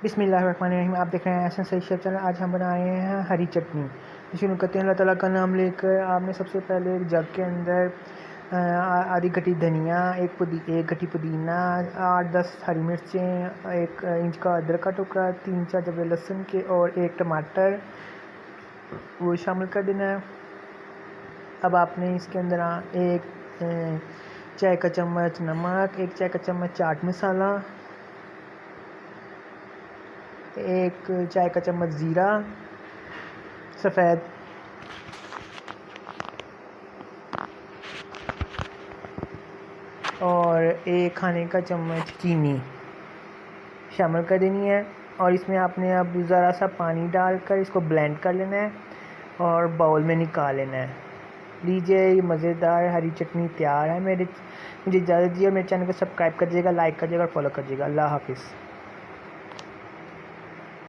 बिस्मिल्लाहिर्रहमानिर्रहीम। आप देख रहे हैं एहसन सईद शेफ चैनल। आज हम बना रहे हैं हरी चटनी। तो शुरू करते हैं अल्लाह ताला का नाम लेकर। आपने सबसे पहले एक जग के अंदर आधी गठी धनिया, एक गठी पुदीना, 8-10 हरी मिर्चें, 1 इंच का अदरक का टुकड़ा, 3-4 जबे लहसुन के और 1 टमाटर वो शामिल कर देना है। अब आपने इसके अंदर 1 चाय का चम्मच नमक, 1 चाय का चम्मच चाट मसाला, 1 चाय का चम्मच ज़ीरा सफ़ेद, और 1 खाने का चम्मच चीनी शामिल कर देनी है। और इसमें आपने अब ज़रा सा पानी डालकर इसको ब्लेंड कर लेना है और बाउल में निकाल लेना है। लीजिए, ये मज़ेदार हरी चटनी तैयार है। मुझे इजाज़त दीजिए और मेरे चैनल को सब्सक्राइब कर दीजिएगा, लाइक कर दीजिएगा और फॉलो कर दीजिएगा। अल्लाह हाफ़िज़।